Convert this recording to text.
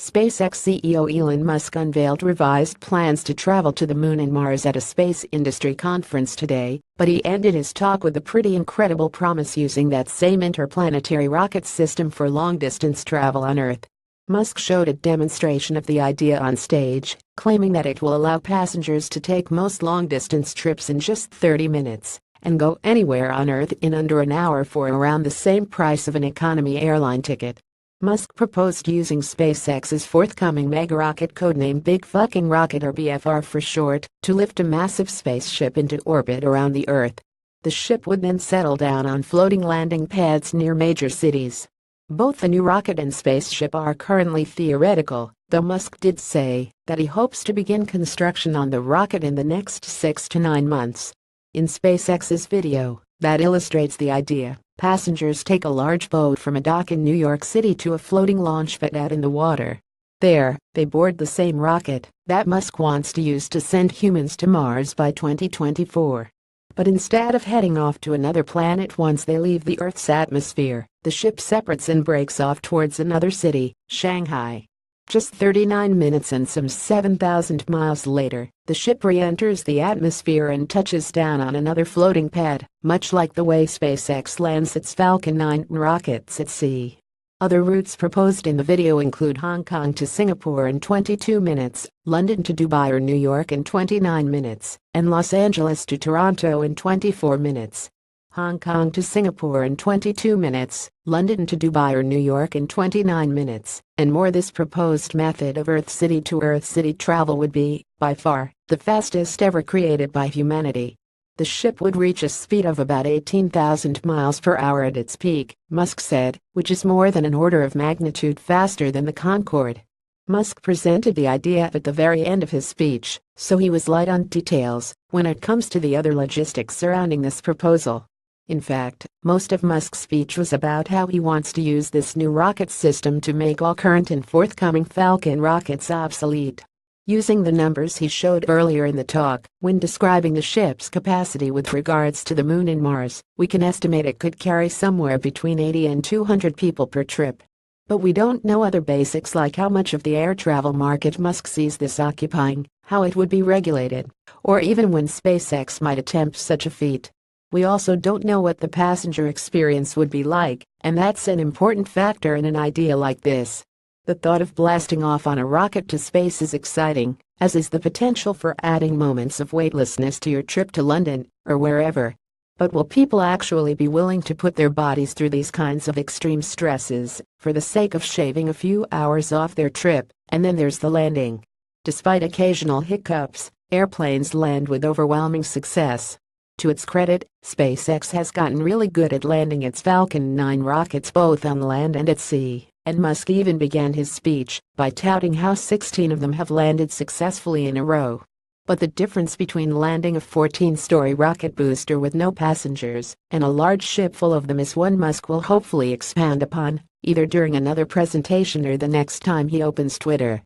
SpaceX CEO Elon Musk unveiled revised plans to travel to the moon and Mars at a space industry conference today, but he ended his talk with a pretty incredible promise using that same interplanetary rocket system for long-distance travel on Earth. Musk showed a demonstration of the idea on stage, claiming that it will allow passengers to take most long-distance trips in just 30 minutes and go anywhere on Earth in under an hour for around the same price of an economy airline ticket. Musk proposed using SpaceX's forthcoming mega-rocket codenamed Big Fucking Rocket or BFR for short, to lift a massive spaceship into orbit around the Earth. The ship would then settle down on floating landing pads near major cities. Both the new rocket and spaceship are currently theoretical, though Musk did say that he hopes to begin construction on the rocket in the next 6 to 9 months. In SpaceX's video that illustrates the idea, passengers take a large boat from a dock in New York City to a floating launch pad out in the water. There, they board the same rocket that Musk wants to use to send humans to Mars by 2024. But instead of heading off to another planet once they leave the Earth's atmosphere, the ship separates and breaks off towards another city, Shanghai. Just 39 minutes and some 7,000 miles later, the ship re-enters the atmosphere and touches down on another floating pad, much like the way SpaceX lands its Falcon 9 rockets at sea. Other routes proposed in the video include Hong Kong to Singapore in 22 minutes, London to Dubai or New York in 29 minutes, and Los Angeles to Toronto in 24 minutes. Hong Kong to Singapore in 22 minutes, London to Dubai or New York in 29 minutes, and more. This proposed method of Earth City to Earth City travel would be, by far, the fastest ever created by humanity. The ship would reach a speed of about 18,000 miles per hour at its peak, Musk said, which is more than an order of magnitude faster than the Concorde. Musk presented the idea at the very end of his speech, so he was light on details when it comes to the other logistics surrounding this proposal. In fact, most of Musk's speech was about how he wants to use this new rocket system to make all current and forthcoming Falcon rockets obsolete. Using the numbers he showed earlier in the talk, when describing the ship's capacity with regards to the moon and Mars, we can estimate it could carry somewhere between 80 and 200 people per trip. But we don't know other basics like how much of the air travel market Musk sees this occupying, how it would be regulated, or even when SpaceX might attempt such a feat. We also don't know what the passenger experience would be like, and that's an important factor in an idea like this. The thought of blasting off on a rocket to space is exciting, as is the potential for adding moments of weightlessness to your trip to London, or wherever. But will people actually be willing to put their bodies through these kinds of extreme stresses, for the sake of shaving a few hours off their trip? And then there's the landing. Despite occasional hiccups, airplanes land with overwhelming success. To its credit, SpaceX has gotten really good at landing its Falcon 9 rockets both on land and at sea, and Musk even began his speech by touting how 16 of them have landed successfully in a row. But the difference between landing a 14-story rocket booster with no passengers and a large ship full of them is one Musk will hopefully expand upon, either during another presentation or the next time he opens Twitter.